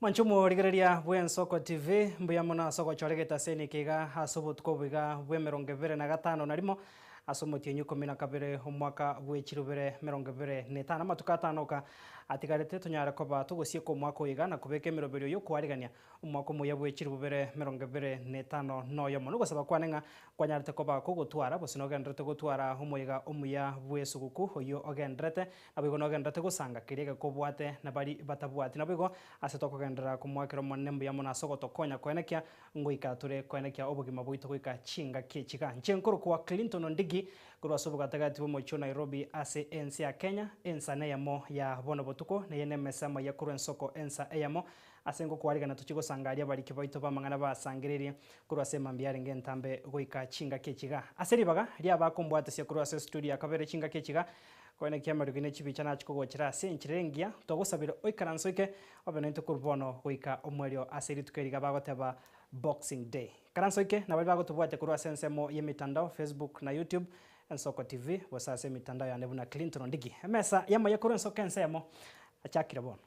Manchumo rigereria bwen Soko TV mbuya mona soko choregeta seni kiga hasobotko bwiga bwe 25 na rimo asomotie 12 omwaka bwe chirubere 25 matuka atanoka atigarete tunyara koba tugosie ko mwaka oiga na kubeka emirobero yo kwarigania omwaka omuya bwe chirubere 25 noyo mono gosaba kwanenga kwanyarete koba kugotwara bosino gendrete gotwara omuiga omuya bwe suguku oyo ogendrete nabigo no gendrete gosanga kirege kobwate na bari batabwate nabigo asetoko gendera kumwakero monne mbuya mona sogoto konya kwenekia ngoika ture kwenekia obugima bwito goika chinga kichiga nchenkuru kwa Clinton Ndigi kurwa sobuga tagati bo cho Nairobi ase ensi ya Kenya ensa na yamo ya bono botuko na yene mesama ya kurwa soko ensa yamo asengo kwariga na tuchigo sangaria bari kibaito bamangana basangiriri kurwa sema mbiare ngentambe goika chinga kichiga aseri baga ria bakombwate sia kurwa se studio akabere chinga kichiga kwene kia marugine chibicha na chiko gochira senchirengia togosabira oikaransoike obenente kurbono goika omwerio aseri tukeriga bagoteba Boxing Day karansoike na bali bagotubwate kurwa sensemo ye mitandao Facebook na YouTube Nsoko TV wasase mitandao ya Nebuna Clinton Ndigi mesa yama yakuru Nsoko ensemo achakira bono.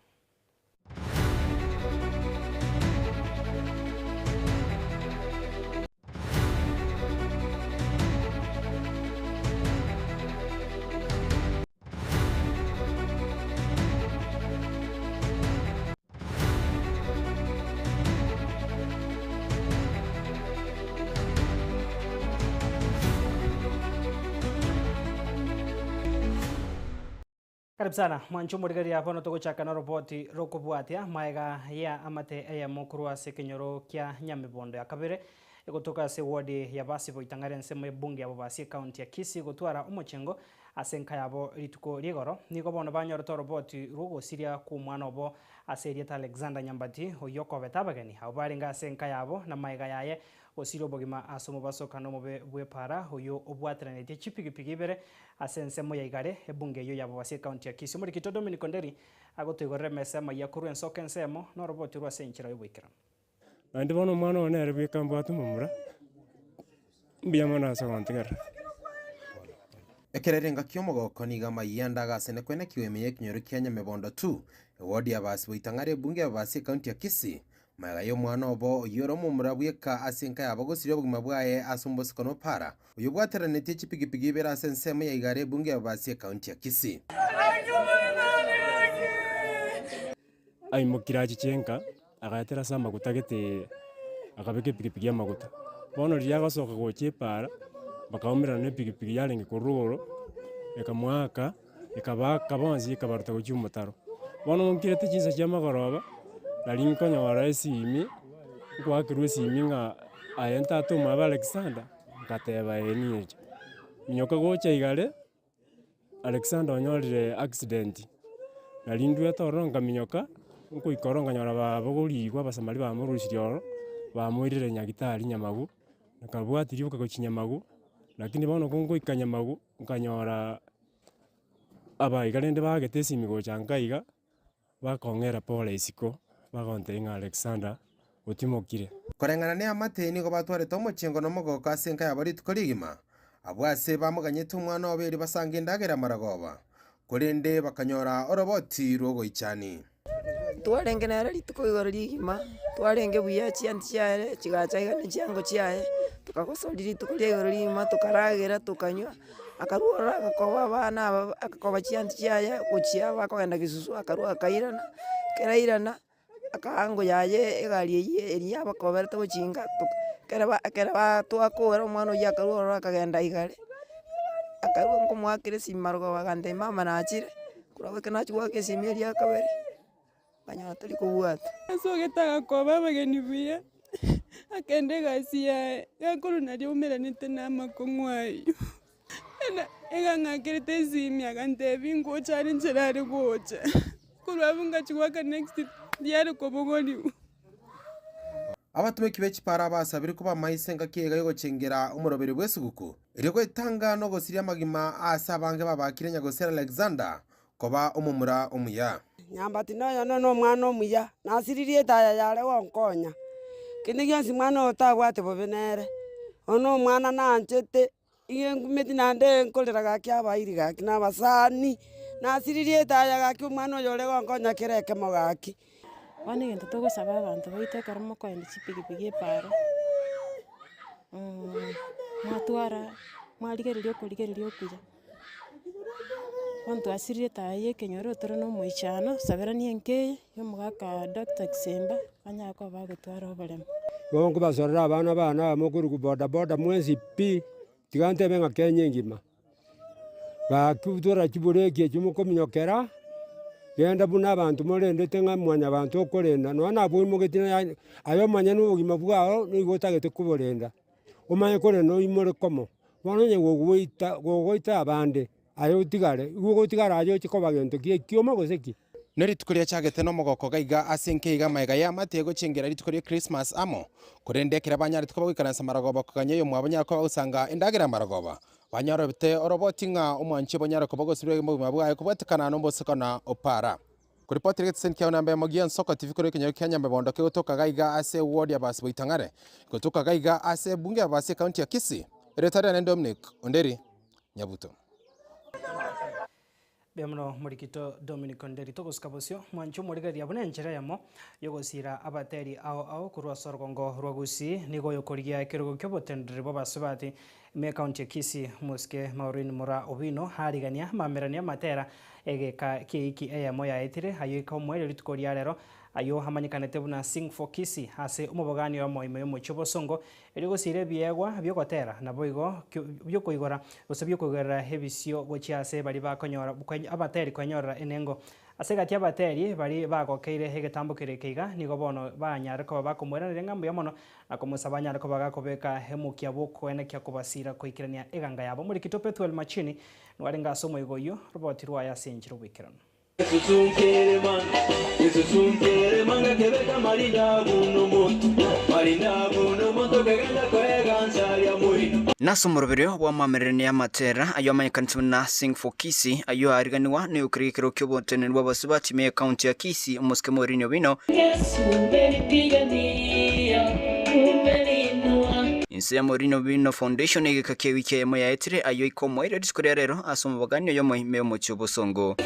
Karibu sana mwanchumo rigari hapo notogochaka na roboti rokobwatia maega ya amate ya mokurwa sekenyoro kya Nyamibondo ya kabere egotoka se wodi ya basi boitangare nsemo ebunge abo basi county ya Kisii gotwara omochengo asenka yabo rituko rigoro niko bono banyoro roboti rogosiria ku mwana obo aserieta Alexander Nyambati oyoko betabageni abo baringa asenka yabo na maega yaye osiro bogima asomo basoka no mobe bwepara oyo obwatranete chipigipigi ibere asensemo ya igare ebunge yo yabo basi county ya Kisii muri kito Dominic Nderi agotwigorere mesema ya kuru ensoke ensemo no roboti rwa senchira yobwikira andi bono mwana one arbika mbatu mumura mbiya mwana sagontigara ekererenga kiomogoko niga mayanda gasene kwene kiwemeye kinyoru kya Nyamibondo 2 wodi ya basi boitangare bunge ya basi county ya Kisii maga yo mwana obo yoro mumura bweka asenka yabo gosiro bugima bwaye asumboskono para uyu bwateranete chipigipigi bera sensemo ya igare bunge ya basi county ya Kisii ai mukiraji chenka agatera sama gutagete akabeke pigipigi ya maguta bono ria gasoka goche para bakaumira ne pigipigi yarenge kurugoro ekamwaka ekabaka bonzi ekabaruta gochi umutaro bono mukirete chinsa cha magoroba nalinkonya wara esimi kwakirwe simi nga ayenta atuma ba Alexander ngateba enije minyoka gocha igare Alexander onyorire accident nalindwe toronga minyoka nko ikoronga nyora babogorigwa basamali ba murusirioro bamwirire nyagitari Nyamagu nakabwatiri uka gochinyamagu lakini bono kongo ikanyamagu nkanyora aba igarende bagete simi gocha nkaiga bakongera pole isiko bagontenga Alexander utimokire korengana ne amateni go batwareta omochengo no mogoko asenka yabari tukorigima abwase bamuganyete umwana oberi basanga indagera maragoba kurende bakanyora oroboti rogo ichani twarengenera rituko igoro rigima twarenge buya chianti chiare chigacha ni chiango chiaye tukakosori rituko igoro rigima tukaragera tukanywa akaruora akakoba bana akakoba chianti chiaye kuchia bakogenda gisusu akarua akairana kerairana akango yaye egari eye eria bakoberete gochinga keraba twakora omwana oya akaruora akagenda igare akarua nkomwakire simargo bagande mama nachire kurawe kana chwa kesimi eria akabere banyana tuli kubwata asogetaga koba bageni buya akende gasia yakuru nari umeranite namakongwayo ega ngakirite simi agande bingo chari ncherari gocha kurabunga chwaka next diari kobogoli abatumeki bechi para basabiri kuba maisenga kiega yo gochengera umuroberi bwesuguku irego itanga no gosiria magima asabange babakire nyagosera Alexander koba umumura umuya Nyambati noyo no mwana omuya nasiririe taya yare wonkonya kindi gionsi mwana otagwate bobenere ono mwana nanchete iye ngumeti nande nkolera gaki abairi gaki nabasani nasiririe taya gaki umwana oyore wonkonya kireke mogaki Wani gento togosaba abantu baiteka mokoenda chipikipiki epara. Mwatwara mwarigereria okuya. Bantu asirire taye kenyoro toro no moichano saberani enke yo mugaka Dr. Kisemba anyako bagotwara oboremo. Bongo basorera abana mokuru boda boda mwezi pi tigante benga Kenya ngima. Bakutora kibureki cyumukominyokera genda buna abantu morendete nga mwanya abantu okorenda no na bwo mugetina ayo manya n'ubugima bwao n'igotagete kuborenda umanye kore no imore komo bono nye gogoita abande ayo utigare ugotigara ayo chikoba gento kioma goseki neri tukuria chagete no mogoko gaiga asenke iga maiga ya matego chengera ritukuria Christmas amo kurendekera banyari tukabagikana samaragoba kuganya yo mwabanya ko usanga indagira maragoba banyaro bite orobotinga umwanchi banyaro ko bagosubire mu mabwaye kubatikana no mbosekana opara kuripoti getse kya nambe Mogian Soko TV kuri Kenya Mebondo ke utoka gaiga ase ward ya basi boitangare kutoka gaiga ase bunge ya basi county ya Kisii retare na Dominic Onderi Nyabuto Biamuno murikito Dominic Onderi togoskabosio mwancho murigari yabone njere yamo yogosira abateri ao kurwa sorgongo rwagusi nigo yokorigia kirugo kyobotendere babasubati me county Kisii muske Maureen Mura Obino harigania mamerania matera egeka keiki eyamo yaetire ayoika omwere ritukoria rero ayo hamanyikanete buna Sing for Kisii ase umubogani wa moime yo muchobosongo erigosire biegwa byogotera naboigo byokoigora osabyo kogera hebisio gochiase bari bakonyora abateri konyora enengo asegati abateri bari bagokeire hegetambukire keiga nigo bono banyare ko bakomwera rengambo yamono akomusabanya ko bagakobeka hemukia boko enekia kubasira koikirania eganga yabo muri kitope 12 machini nwarenga somo igoyo roboti rwa yasenjiro wikirano Naso moroberio wa mamerene ya matera ayo amanyikanitse na Sing for Kisii ayo ariganiwa ne ukrikiro kyobotene rwa basubati me county ya Kisii muske Maureen Obino Inse ya Maureen Obino Foundation egekake wiki ya yaetire ayo ikomwere diskuria rero asoma baganyo yo mohime mu cyobosongo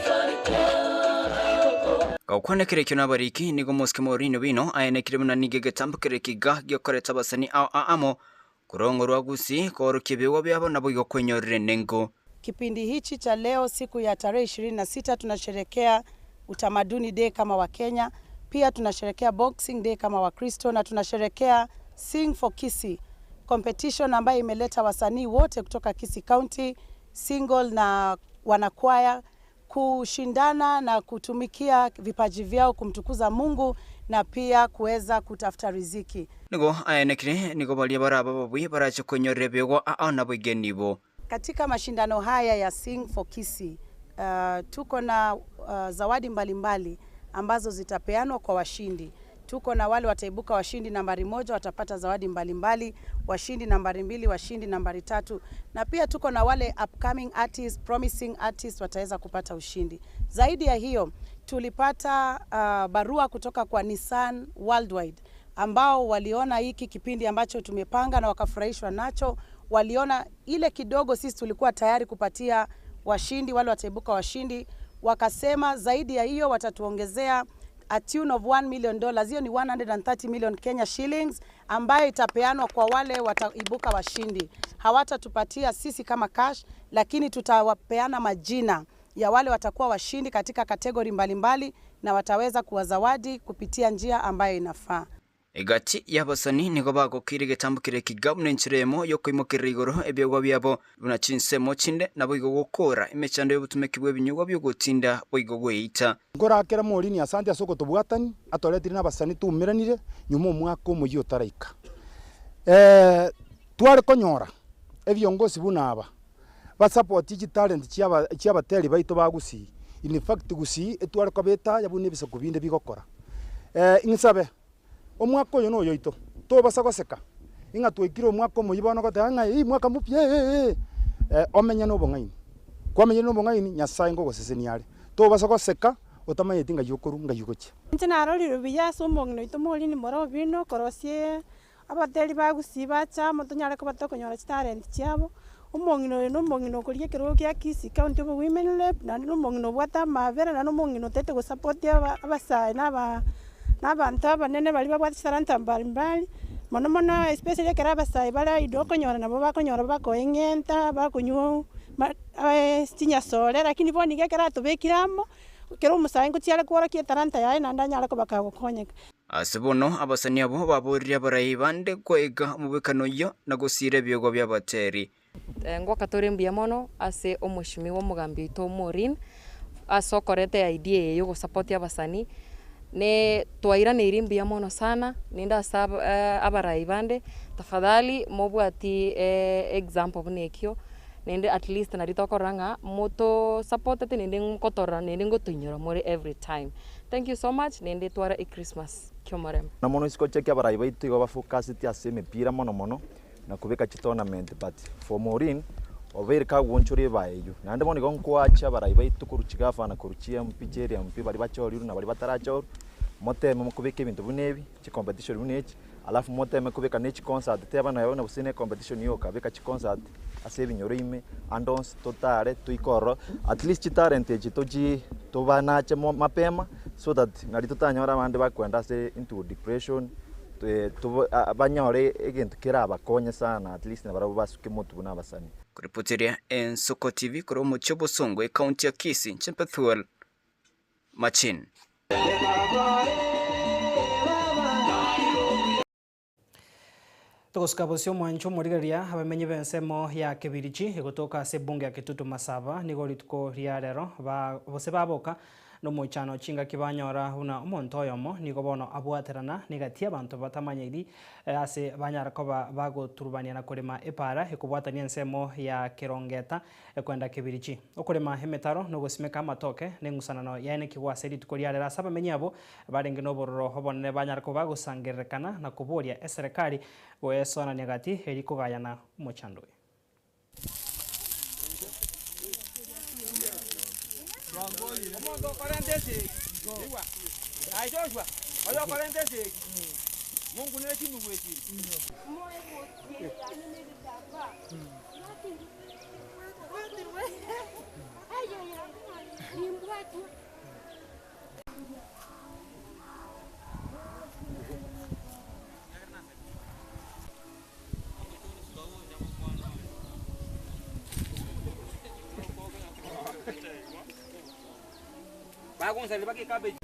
Kaukwane kyo nabariki nigo muske Maureen Obino ayenekire muna nigege tambukire kiga gyokoreta basani amo kurongo rwagusi korukibewa byabo nabo yokwenyorere nengo. Kipindi hichi cha leo siku ya tarehe 26 tunasherekea utamaduni day kama wa Kenya, pia tunasherekea Boxing Day kama wa Kristo na tunasherekea Sing for Kisii competition ambayo imeleta wasanii wote kutoka Kisii County, single na wanakwaya kushindana na kutumikia vipaji vyao kumtukuza Mungu na pia kuweza kutafuta riziki. Nigo ayenekire nigo bali baraba babwi barache konyorere bego na bigenibo. Katika mashindano haya ya Sing for Kisii tuko na zawadi mbalimbali ambazo zitapeanwa kwa washindi. Tuko na wale wataibuka washindi nambari 1 watapata zawadi mbalimbali, washindi nambari 2, washindi nambari 3 na pia tuko na wale upcoming artists, promising artists wataweza kupata ushindi. Zaidi ya hiyo tulipata barua kutoka kwa Nissan Worldwide ambao waliona hiki kipindi ambacho tumepanga na wakafurahishwa nacho. Waliona ile kidogo sisi tulikuwa tayari kupatia washindi wale wataibuka washindi, wakasema zaidi ya hiyo watatuongezea a tune of $1 million. Hiyo ni 130 million Kenya shillings ambayo itapeanwa kwa wale wataibuka washindi. Hawatatupatia sisi kama cash, lakini tutawapeana majina ya wale watakuwa washindi katika kategori mbalimbali na wataweza kuwazawadi kupitia njia ambayo inafaa. Egati yabasani nigo bagokire getambukire kigabune nchiremo yo kwimukira igoro ebyogwa byabo bunachinsemo chinde nabo igo gukora imechando y'obutumekibwe binyugwa byo gutinda boigo gweita ngorakera Maureen asante asoko tubwatani atoretire nabasani tumiranire nyuma omwaka omuyi otaraika tware konyora ebyongosi bunaba basupport iki talent cy'abateri baito bagusi in fact gusi etware kobeta yabune bisoko binde bigokora insabe omwaka oyo no yoito to basagoseka inga twikire omwaka omuyibono gotanga mwaka mupye omenya no bongaini kwamenya no bongaini nyasaye ngo goseseni yale to basagoseka otamanye tinga yokuru nga yugoche ntina aroriro biyaso omongino ito Maureen Mura Obino korosie abateri bagusiba cha mutonyare ko batokonyora talent cyabo omongino no mongino kuriye kero kya Kisii County Women Rep na no mongino bwata mavera na no mongino tete go support abasai na n'abantu abanene bali babwati talanta mbalimbali mono especially kera abasai bala idokonyora nabo bakonyora bakoeng'enta bakunywa stinya sole lakini boni gekera tubekiramo kero omusai ngotiare kworokia talanta yaye nandanyara kubaka gukonyeka Asibono abasani abo baburiria barai bande kwega mubekano yo na gusire byogo bya bateri ngoka tore mbia mono ase omushimi wo mugambi to Maureen asokorete idea yo support abasani ne twaira ne irimbia mono sana ninda sab abarai bande tafadhali mobwati example bunekyo nende at least na ritokoranga moto support te nende ngotora nende ngotunyora more every time. Thank you so much nende twara Christmas kyomorem na mono isko check abarai baitu go ba focus ti ase mepira mono na kubeka chi tournament but for Maureen overka wonchore baeyo nande moni gonko acha barai baitu kuruchigafa na kuruchia mpijeri mpi bali bachori na bali bataracho moteme mukubeka ibintu bunebi chi competition bunechi alafu moteme kubeka nechi concert te abana yona busine competition yo kabeka chi concert ase binyorime andons totale tuikoro at least chi talent chitoji to banache mapema so that nari tutanyora abandi bakwenda se into depression to banyore egintu kiraba konye sana at least nabara basuke mutu buna basani kuripoteria Ensoko TV kuri Muchobo Songwe county ya Kisii Chempethuel Machin Tugusikabusio mwancho murigeria abamenye bensemo ya Kibirichi igotoka se bunge ya Kitutu Masaba nigo ritko ria rero bose baboka no mochano chinga kibanyora una omonto yomo nigo bono abwaterana negatia abantu batamanyiri ase banyara ko bagoturubania na kurema epara ekubwatania nsemo ya Kirongeta ekwenda Kibirichi okurema hemetaro no gosimeka amatoke nengusanano yaene kigwaseri tukoria rera saba menyabo barenge no bororo obonene banyara ko bagosangerekana na kuboria serikali boesona negati eriko gayana mochando Omondo 46 iwa ai Joshua oyo 46 Mungu ne chimu wechi Bagong sa libagi cabbage.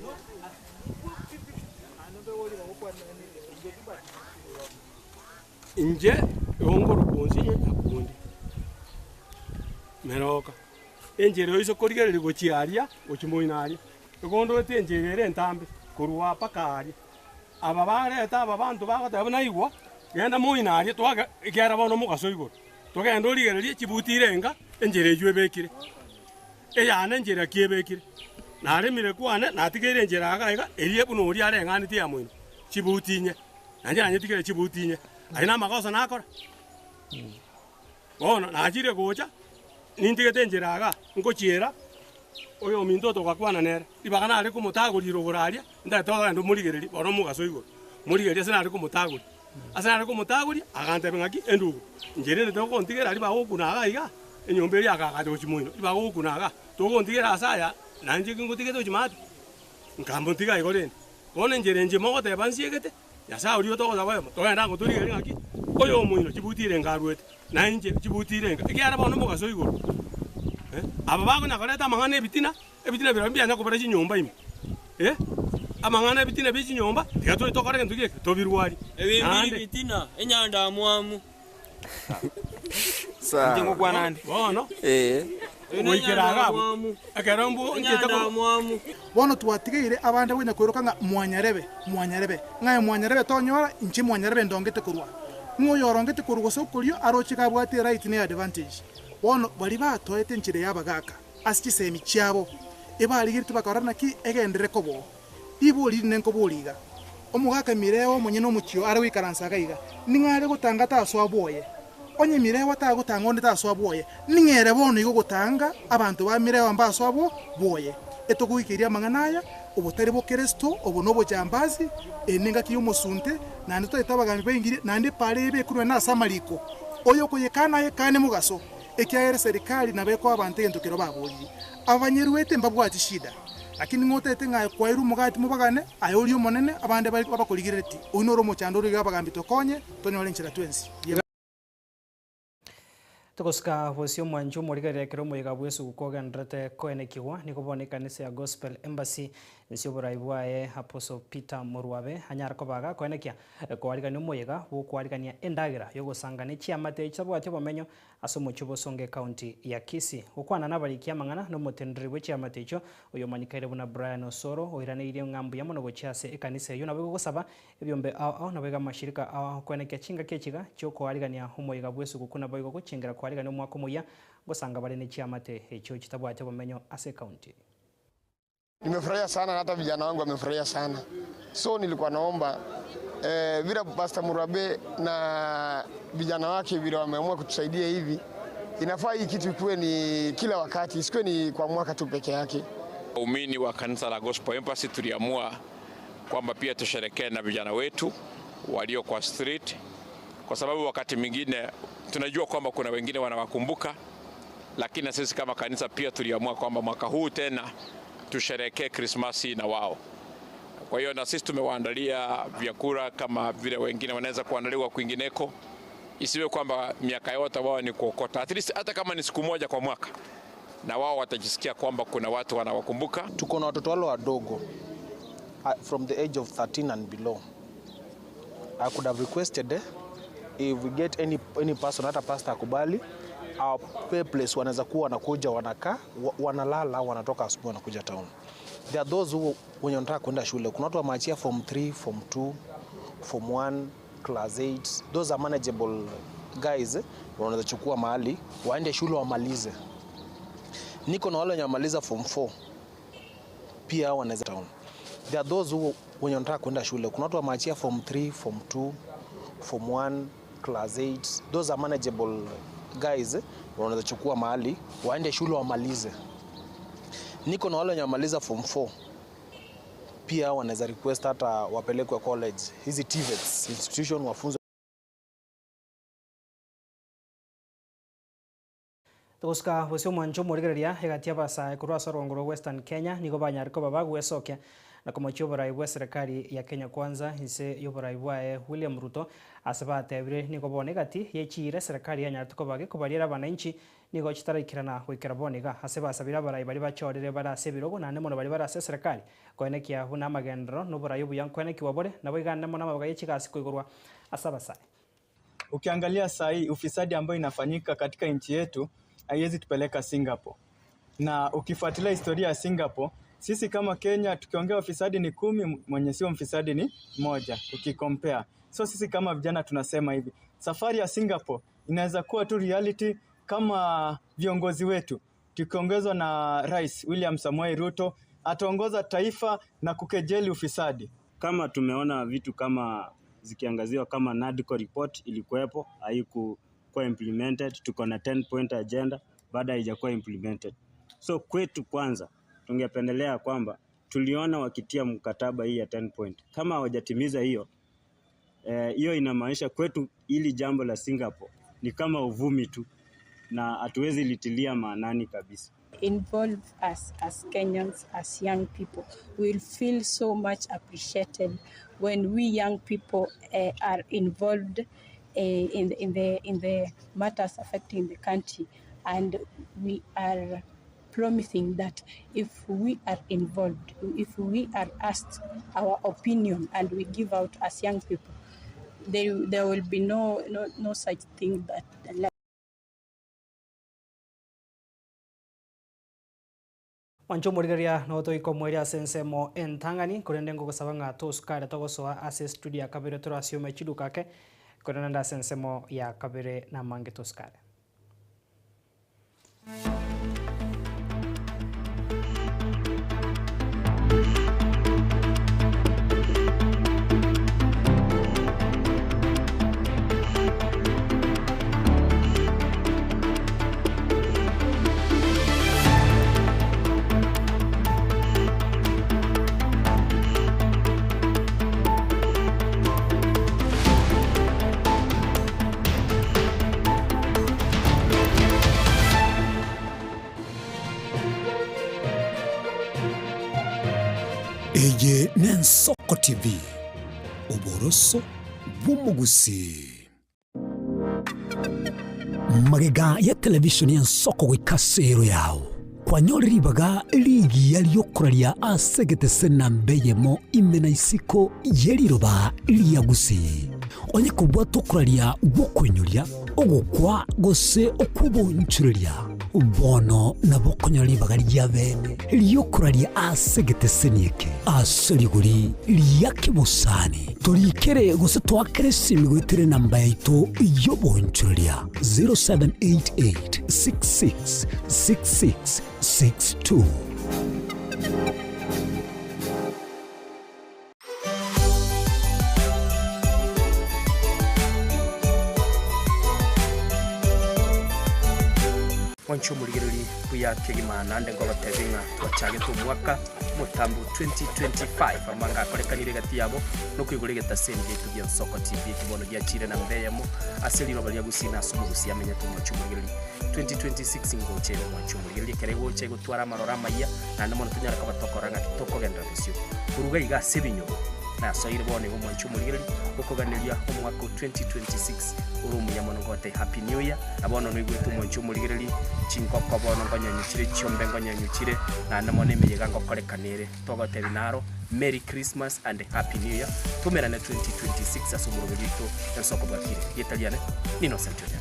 Inje ongoro konsinya akundi meroka enjero iso korigere gochiaria ochimoinaria gondo etenjere entambe kurwa pakari aba bareta aba bantu bagota bana igwa genda moinaria twaga igera bono mugaso igoro tugenda origererie chibutirenga enjere jwebekire eyane enjere kiebekire naremire kwane natigere njera agaiga erie buno ori arengani ti amwini chibutinye nanje nanyitigere chibutinye aina makosa nakora bono najire gocha nintigete njera aga ngochiera oyo minto to gakwana nere ibagana ari kumutaguriro goraria ndatoga ndo murigereri bono mugaso igoro murigeria sina ari kumutaguri asana ari kumutaguri agante bengaki endugo njere ndo kontigera ari bagokuna agaiga enyomberi akaga dochimoino ibagokuna aga to kontigera asaya nanje kingutige to jimatu nkambo tiga igoreni bone njerenje mogo te bansiegete yasa uri to goza bayo to enda ngoturi gari ngaki oyo muino chibutire ngarwete nanje chibutire ngiara bono mugaso igoro aba bago na koreta mangane bitina birambia na kubara chinyomba ime amangane bitina bichi nyomba tigato to kare ntuge to birwari bitina enyanda mwamu sa ndingo kwa nandi bono Mwikiraga akarambu ngeta mwamu bono twatigeire abande wenya kwiruka nga mwanyarebe ngaye mwanyarebe tonyora inchi mwanyarebe ndongete kurwa ngoyo orongete kurwa sokulyo arochika bwate right ne advantage bono bali batoete nchire yabagaka asichi semi cyabo ebali girtu bakarana ki egendere kobo ibuli nenko boliga omugaka mireo munye no mukyo ara wikaransa gaiga ningare gutanga taso aboye onye mirewa ta gutanga onde taso aboye ningere bono igo gutanga abantu ba mirewa mbaso abo boye etokuikiria manganaya ubutari bo Kristo obunobo jambazi eninga kiyo musunte nandi to itabagambi bengiri nandi pare be kurwe na samaliko oyo kuyekana yekane mugaso ekyayere serikali nabeko abantu entokero baboli abanyeruwete mbabwati shida lakini ngotete ngai kwairu mugati mubagane ayorio monene abande bari babakurigireti unoro muchandoro gabagambi tokonye tonyore nchira twensi tukoska bosio mwanju murigerere kero muiga bwesu gukogendrete koenekigwa nikobone kanisa ya Gospel Embassy nisio buraibwae Apostle Peter Murwabe anyara kobaga koenekia kwarigania muiga gukwarigania endagira yogosangane chiamate chabwatyo bomenyo asomo chobosonge county ya Kisii gukwana nabarikia mangana no mutenderi we chiamate icho uyo manikaire buna Brian Osoro oiraneirie ngambu ya mono gochiase ekanisa yo nabwo gusaba ebyombe ao nabega mashirika ao koenekia chinga kechiga cyo kwarigania umuiga bwesu gukuna boigo guchingira kwarigania mwako muya gosanga bari ni chiamate icho chitabwate bomenyo ase county. Nimefurahia sana, hata vijana wangu wamefurahia sana. So nilikuwa naomba vile Pastor Murabe na vijana wake vile wameamua kutusaidia hivi, inafaa hii kitu ikuwe ni kila wakati, isikuwe ni kwa mwaka tu peke yake. Waumini wa kanisa la Gospel Embassy tuliamua kwamba pia tusherekee na vijana wetu walio kwa street, kwa sababu wakati mwingine tunajua kwamba kuna wengine wanawakumbuka, lakini sisi kama kanisa pia tuliamua kwamba mwaka huu tena tusherekee Krismasi na wao. Kwa hiyo na sisi tumewaandalia vyakula kama vile wengine wanaweza kuandaliwa kwingineko. Isiwe kwamba miaka yote wao ni kuokota. At least hata kama ni siku moja kwa mwaka, na wao watajisikia kwamba kuna watu wanawakumbuka. Tuko na watoto wale wadogo from the age of 13 and below. I could have requested if we get any person, hata pastor akubali, our pay place wanaweza kuwa wanakuja wanakaa wanalala wanatoka asubuhi wanakuja town. There are those who wenye wanataka kwenda shule. Kuna watu wameachia form 3, form 2, form 1, class 8. Those are manageable guys. Wanaweza chukua mahali waende shule wamalize. Niko na wale wenye wamaliza form 4 pia wanaweza town. There are those who wenye wanataka kwenda shule. Kuna watu wameachia form 3, form 2, form 1, class 8. Those are manageable guys. Wanaweza chukua mahali waende shule wamalize. Niko na wale wenye wamaliza form 4 pia wanaweza request hata wapelekwe college. Hizi TVETs institution wafunzo. Tukoska bosio mwanjo murigereria egatia basa kurwa sorongoro Western Kenya niko banyariko baba gwesokia na komochio borai serikali ya Kenya Kwanza ise yoborai bwae William Ruto asabate bire niko bonegati yechire serikali ya nyartuko bage kubarira bananchi niko chitarikirana kwikira bonega aseba sabira barai bari bachorere bara sebirogo nane mono bari bara serikali koenekia huna magendro no borai buyan koeneki wabore na boigande mona mabaga chikasi kuigurwa asabasa. Ukiangalia sahi ufisadi ambayo inafanyika katika nchi yetu haiwezi tupeleka Singapore. Na ukifuatilia historia ya Singapore, sisi kama Kenya tukiongea ufisadi ni 10, mwenye sio mfisadi ni 1 ukikompare. So sisi kama vijana tunasema hivi, safari ya Singapore inaweza kuwa tu reality kama viongozi wetu tukiongozwa na Rais William Samoei Ruto ataongoza taifa na kukejeli ufisadi. Kama tumeona vitu kama zikiangaziwa kama NADCO report ilikuwepo, haikuwa implemented, tuko na 10-point agenda baada haijakuwa implemented. So kwetu kwanza tungependelea kwamba tuliona wakitia mkataba hii ya 10 point. Kama hawajatimiza hiyo, hiyo inamaanisha kwetu ili jambo la Singapore ni kama uvumi tu na hatuwezi litilia maanani kabisa. Involve us as Kenyans, as young people. We'll feel so much appreciated when we young people are involved in the matters affecting the country, and we are promising that if we are involved, if we are asked our opinion and we give out as young people, there will be no such thing that Wancho murigeria no to ikomweria sensemo entangani kurende ngo gusaba ngato skare to gosoa ase studio kabere turasio mechidu kake kurenda sensemo ya kabere na mangeto skare. Ensoko TV uboroso bw'umugusi. Magega ya televisioni Ensoko gwikasero yao kwanyoribaga ligi yaliyokuralia asegete senambeyemo imena isiko yeliroba liyagusi onye kubwa tokuralia gukwenyoria ogukwa gose okubonchuria bono na bokonyori bagari ya bene liyokuralia asegete senieke aseriguri liyakibusani torikere gose twakere simigwitere namba yaito yobonchuria 0788 666662. Wanchu muligirili kuya kegimana ndengo batevinga twachage tumwaka mutambu 2025 amanga korekanire gati yabo no kwigurigeta senje tubya Ensoko TV kibono gya chire na mbeyemo aseli no baliya gusina sumu gusiya menya tu wanchu muligirili 2026 ngoche wanchu muligirili kerego che gutwara marora maya na ndamo tunyara kabatokoranga kitoko gendra busyo uruga iga sebinyo na soire bone mu wanchu muligirili ukoganilia umwaka 2026 urumu yamonongote happy new year abono no igwetu wanchu muligirili chinkoko bono ngonyanyukire chiombe ngonyanyukire na ndamone meyega ngokorekanire togote binaro Merry Christmas and Happy New Year tumerane 2026 asumuru gito Ensoko bakire yetaliane nino santoya.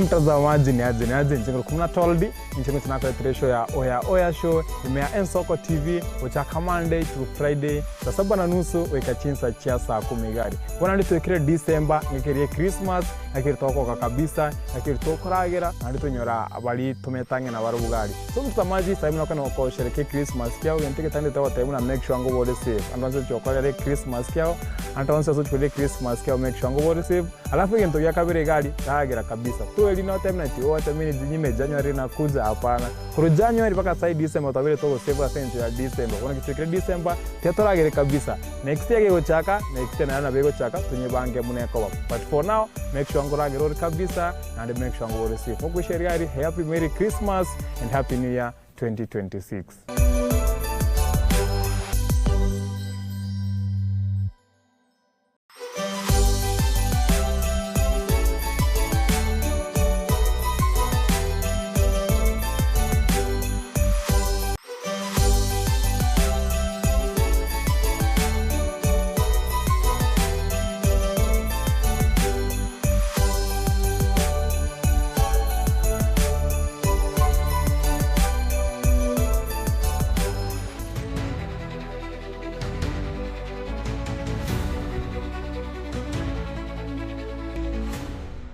Mtazamaji ni aje nchini kumna toldi nchini tunako etresho ya Oya Show imea Ensoko TV uchaka Monday to Friday saa 7:30 weka chinsa chia saa 10 gari wana ndito ikire December ngekire Christmas ngekire toko kabisa ngekire toko ragera na ndito nyora abali tumetange na baru bugari so mtazamaji sasa mimi nakana ko shereke Christmas kiao ngenteke tande tawa time na make sure ngo bode safe andanze chokole Christmas kiao andanze so chokole Christmas kiao make sure ngo bode safe alafu ngento ya kabire gari ragera kabisa tu elino time na tiwa time ni nyime January na kuja hapana kuru January mpaka sai December tabire toko save asente ya December kuna kitu kile December tetoragere kabisa next year go chaka next year na bego chaka tunye bange muneko but for now make sure ngoragere kabisa and make sure ngore safe muko sheriari happy Merry Christmas and Happy New Year 2026.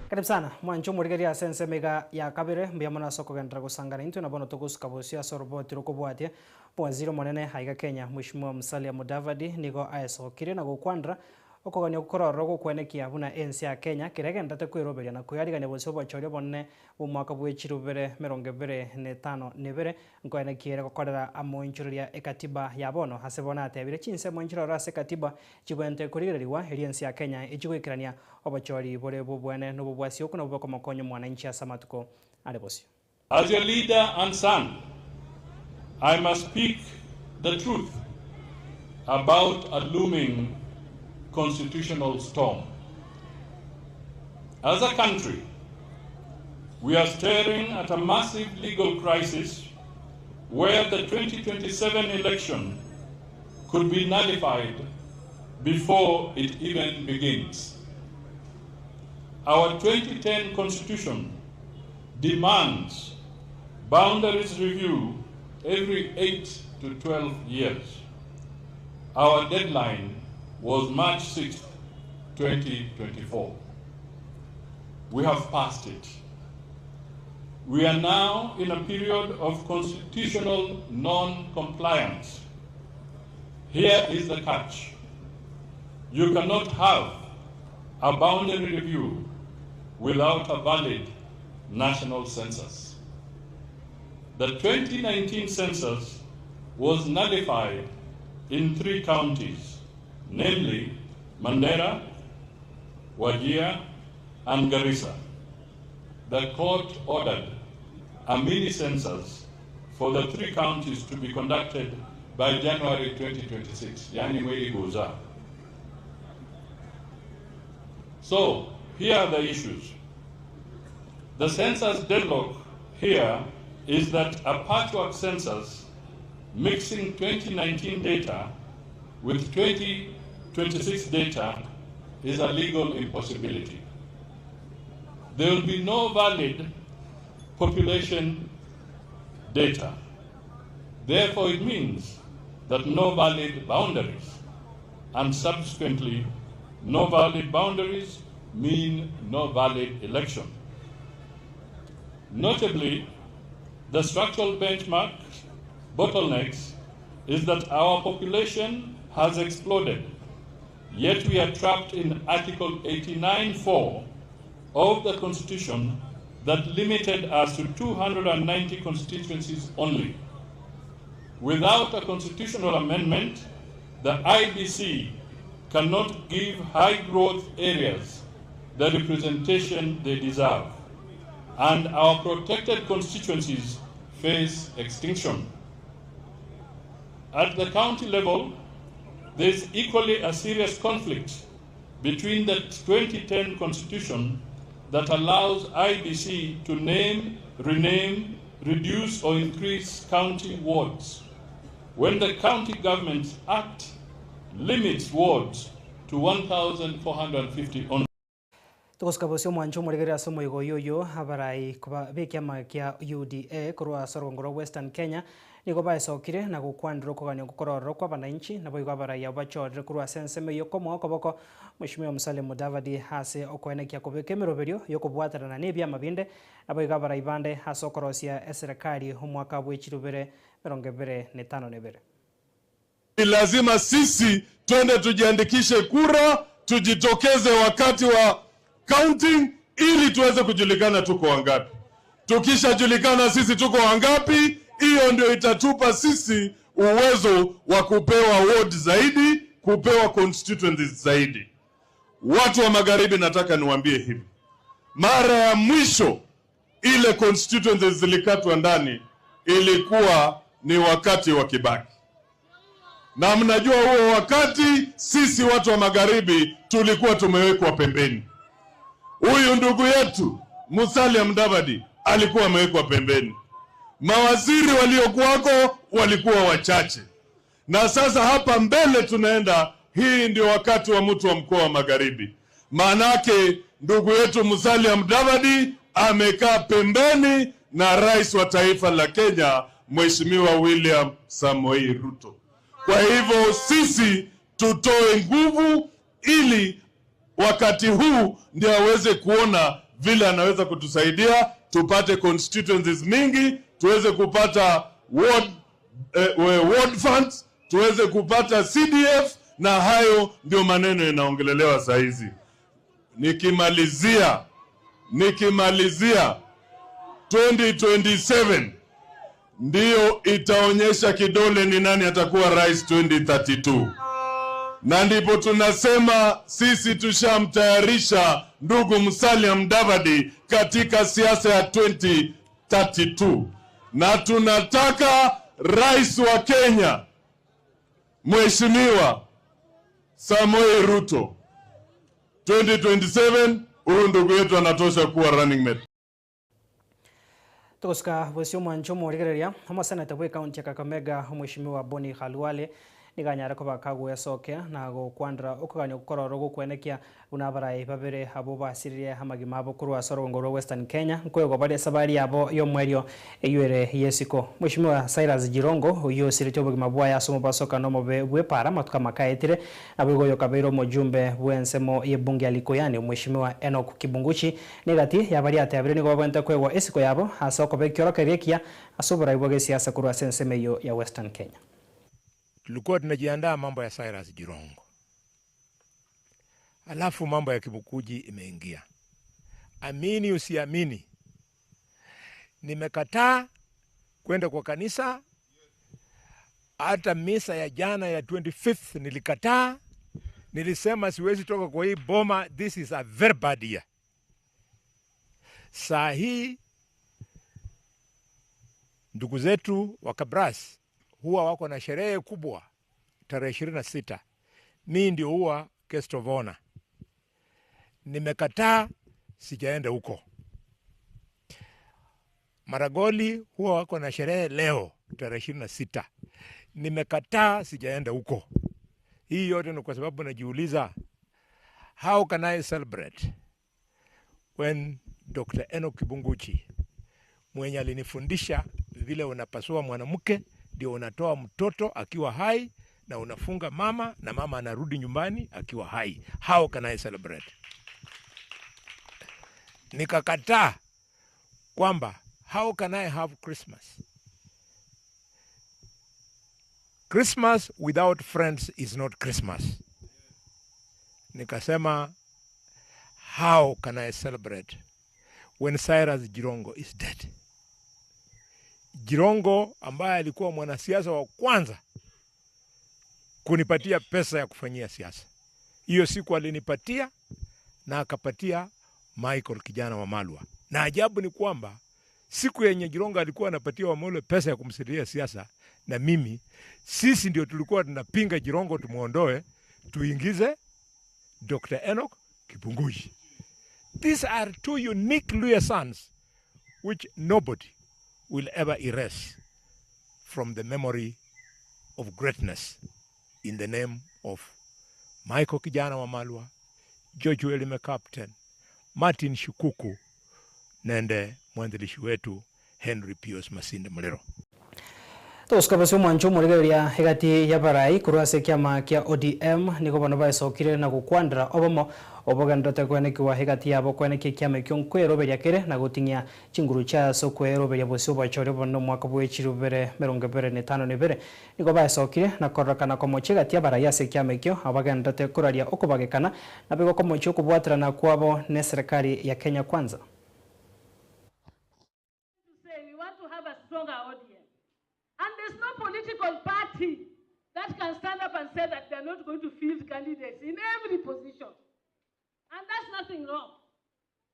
Karibu sana mwancho murigeria sense mega ya kabire mbiyamona soko gendra gusangana into nabono togusuka bosia sorboti rokobwatie waziri monene haiga Kenya Mheshimiwa Musalia Mudavadi nigo aesokire na gukwandra okoganya gukorora gukwenekia buna ensi ya Kenya kiregenda kwiroberia na kuyariganya bose bochorio bonne umwaka bwechirubere 2025 nebere nkwenekiere gukorera amoinchuria ekatiba ya bono hasebona atebire chinse moinchurora se katiba chibwente kurigeriwa ensi ya Kenya ichigwikirania obachori bore bubwene no bubwasi okuna bubako makonyo mwananchi asamatuko alebosio. As your leader and son, I must speak the truth about a looming constitutional storm. As a country, we are staring at a massive legal crisis where the 2027 election could be nullified before it even begins. Our 2010 Constitution demands boundaries review every 8 to 12 years. Our deadline was March 6, 2024. We have passed it. We are now in a period of constitutional non-compliance. Here is the catch. You cannot have a boundary review without a valid national census. The 2019 census was nullified in 3 counties, namely Mandera, Wajir, and Garissa. The court ordered a mini census for the 3 counties to be conducted by January 2026, yani mwezi goza. So, here are the issues. The census deadlock here is that a patchwork census mixing 2019 data with 2026 data is a legal impossibility. There will be no valid population data. Therefore, it means that no valid boundaries, and subsequently, no valid boundaries mean no valid election. Notably, the structural benchmarks bottlenecks is that our population has exploded, yet we are trapped in Article 89(4) of the Constitution that limited us to 290 constituencies only. Without a constitutional amendment, the IBC cannot give high-growth areas the representation they deserve, and our protected constituencies face extinction. At the county level, there is equally a serious conflict between the 2010 Constitution that allows IBC to name, rename, reduce or increase county wards, when the County Government Act limits wards to 1,450 only. Tukoska bosio mwancho murigeria somo igoyoyo habarai kuba bekiama kia UDA kurwa sorongoro Western Kenya niko baisokire na gukwandiro kuganya gukororo kwa bananchi na boigo habarai abachore kurwa senseme yokomo okoboko Mheshimiwa Musalia Mudavadi hase okwenekia kubeke miroberio yokubwatarana nebya mabinde na boigo habarai bande hasokorosia serikali umwaka bwechirubere 2025. Ni lazima sisi twende tujiandikishe kura, tujitokeze wakati wa counting ili tuweze kujulikana tuko wangapi. Tukishajulikana sisi tuko wangapi, hiyo ndio itatupa sisi uwezo wa kupewa ward zaidi, kupewa constituencies zaidi. Watu wa magharibi, nataka niwaambie hivi. Mara ya mwisho ile constituencies zilikatwa ndani ilikuwa ni wakati wa Kibaki. Na mnajua huo wakati sisi watu wa magharibi tulikuwa tumewekwa pembeni. Huyu ndugu yetu Musalia Mudavadi alikuwa amewekwa pembeni. Mawaziri waliokuwako walikuwa wachache. Na sasa hapa mbele tunaenda, hii ndio wakati wa mtu wa mkoa wa magharibi. Maanake ndugu yetu Musalia Mudavadi amekaa pembeni na rais wa taifa la Kenya Mheshimiwa William Samoei Ruto. Kwa hivyo sisi tutoe nguvu ili wakati huu ndio aweze kuona vile anaweza kutusaidia tupate constituencies mingi, tuweze kupata ward funds, tuweze kupata CDF, na hayo ndio maneno yanaongelelewa saa hizi. Nikimalizia 2027 ndio itaonyesha kidole ni nani atakuwa rais 2032. Na ndipo tunasema sisi tushamtayarisha ndugu Musalia Mudavadi katika siasa ya 2032. Na tunataka rais wa Kenya Mheshimiwa Samoei Ruto 2027, huyu ndugu yetu anatosha kuwa running mate. Tukoska bosio mwancho murigeria hama senata bwe county ya Kakamega Mheshimiwa Boni Khalwale niganyara ko bakaguya soke na go kwandra okuganya gukororo gukwenekia unabarai babere abo basiririe hamagima abo kurwa sorongoro Western Kenya nkwego bade sabari abo yo mwerio eyure yesiko. Mheshimiwa Cyrus Jirongo uyo sirito bugima bwa yasomo basoka no mobe bwe para matuka makaetire abigo yo kabero mojumbe bwensemo yebunge alikoyani Mheshimiwa Enoch Kibunguchi negati yabari atabire nigo bwenta kwego esiko yabo hasoko bekyoro kerekia asobora ibwe siasa kurwa senseme yo ya Western Kenya. Tulikuwa tunajiandaa mambo ya Cyrus Jirongo, alafu mambo ya Kibukuji imeingia. Amini usiamini, nimekataa kwenda kwa kanisa. Hata misa ya jana ya 25th nilikataa. Nilisema siwezi toka kwa hii boma, this is a very bad year. Saa hii ndugu zetu wa Kabras huwa wako na sherehe kubwa tarehe 26. Mimi ndio huwa guest of honor. Nimekataa, sijaenda huko. Maragoli huwa wako na sherehe leo tarehe 26. Nimekataa, sijaenda huko. Hii yote ni kwa sababu najiuliza, how can I celebrate when Dr. Enoch Kibunguchi mwenye alinifundisha vile unapasua mwanamke ndio unatoa mtoto akiwa hai na unafunga mama na mama anarudi nyumbani akiwa hai. How can I celebrate? Nikakataa kwamba how can I have Christmas? Christmas without friends is not Christmas. Nikasema how can I celebrate when Cyrus Jirongo is dead? Jirongo ambaye alikuwa mwanasiasa wa kwanza kunipatia pesa ya kufanyia siasa. Hiyo siku alinipatia na akapatia Michael kijana wa Malwa. Na ajabu ni kwamba siku yenye Jirongo alikuwa anapatia Wamalwa pesa ya kumsaidia siasa, na mimi sisi ndio tulikuwa tunapinga Jirongo tumuondoe tuingize Dr. Enoch Kibunguchi. These are two unique Luhya sons which nobody will ever erase from the memory of greatness in the name of Michael kijana wa Malwa, George Welime Captain, Martin Shikuku, nende mwanzilishi wetu Henry Pius Masinde Muliro. Toskabasio mwancho murigeria hegati ya barai kurase kiama kia ODM niko bano baisokire na gukwandra obomo obogandote kwenekiwa hegati yabo kweneki kiama kyonkweroberia kere na gutingia chinguru cha sokweroberia bosio bachore bono mwaka bwechirubere 2025 niko baisokire na korokana ko mochegati ya barai ase kiama kyo abagandote kuraria okubagekana na bego ko mocho kubwatira na kwabo ne serikali ya Kenya Kwanza. And there's no political party that can stand up and say that they're not going to field candidates in every position. And that's nothing wrong.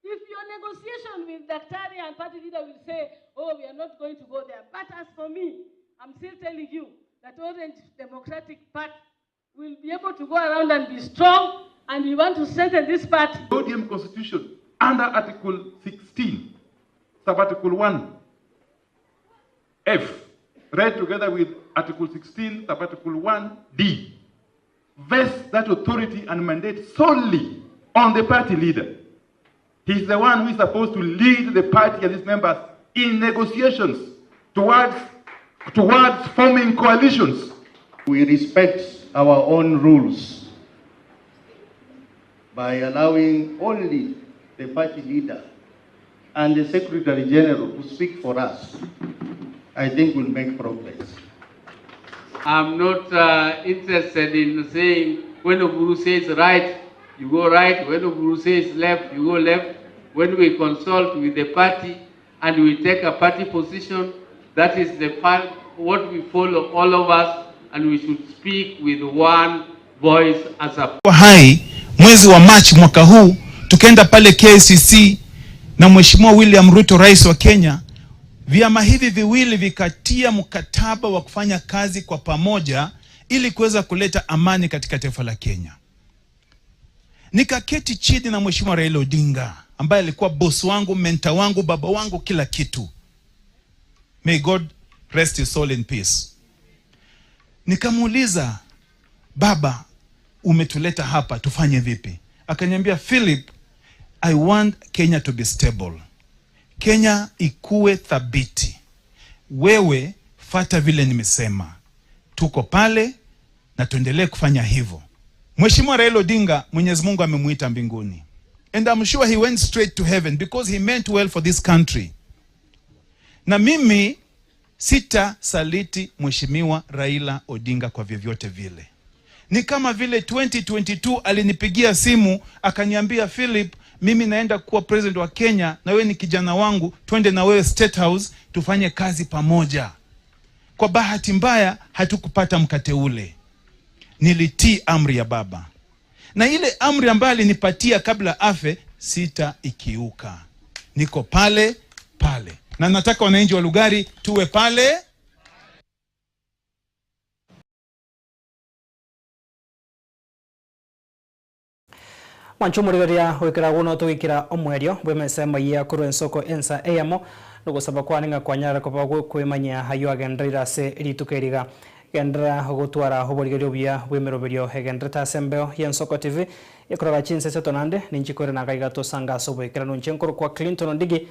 If your negotiation with Daktari and party leader will say, oh, we are not going to go there. But as for me, I'm still telling you that Orange Democratic Party will be able to go around and be strong, and we want to strengthen this party. The ODM Constitution, under Article 16, Sub-Article 1, F, read together with Article 16, Sub-Article 1D, vests that authority and mandate solely on the party leader. He's the one who is supposed to lead the party and its members in negotiations towards forming coalitions. We respect our own rules by allowing only the party leader and the Secretary General to speak for us. I think we'll make progress. I'm not interested in saying when Oburu says right, you go right. When Oburu says left, you go left. When we consult with the party and we take a party position, that is the part, what we follow, all of us, and we should speak with one voice as a hai. Mwezi wa March mwaka huu tukaenda pale KICC na Mheshimiwa William Ruto, rais wa Kenya. Vyama hivi viwili vikatia mkataba wa kufanya kazi kwa pamoja ili kuweza kuleta amani katika taifa la Kenya. Nikaketi chini na Mheshimiwa Raila Odinga ambaye alikuwa boss wangu, mentor wangu, baba wangu, kila kitu. May God rest his soul in peace. Nikamuuliza, baba, umetuleta hapa, tufanye vipi? Akaniambia, Philip, I want Kenya to be stable. Kenya ikue thabiti. Wewe fata vile nimesema. Tuko pale na tuendelee kufanya hivyo. Mheshimiwa Raila Odinga, Mwenyezi Mungu amemuita mbinguni. And I'm sure he went straight to heaven because he meant well for this country. Na mimi sita saliti Mheshimiwa Raila Odinga kwa vyovyote vile. Ni kama vile 2022 alinipigia simu akaniambia, Philip, mimi naenda kuwa president wa Kenya na wewe ni kijana wangu, twende na wewe State House tufanye kazi pamoja. Kwa bahati mbaya hatukupata mkate ule. Nilitii amri ya baba. na ile amri ambayo alinipatia kabla afe sitaikiuka. Niko pale pale, na nataka wananchi wa Lugari tuwe pale. Manchumurigaria wikira guno tuwikira omwerio bwemesema ya kurwen soko ensa eyamo nugusaba kwaninga kwanyara kuba kwimanya hayo agendrira se ritukeriga gendra gutwara hoborigerio bya bwemeroberio hegendreta sembeo yensoko TV ikoroga chinse setonande ninchikore na kaigato sanga sobo ikirano nchenkoro kwa Clinton Ndigi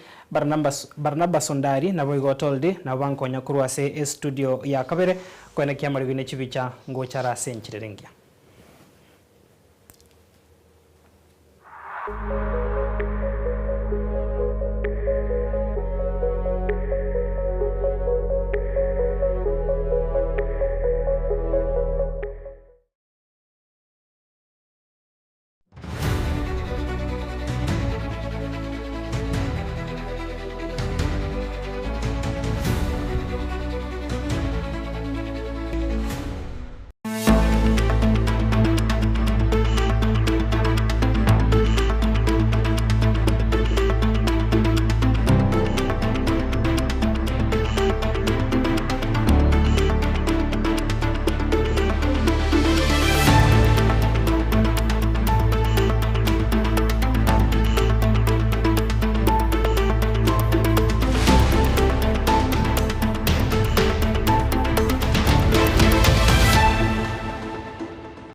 Barnabas Ondari na boigo toldi na banko nyakurwa se studio ya kabere kwene kiamarigine chibicha ngochara senchirengia.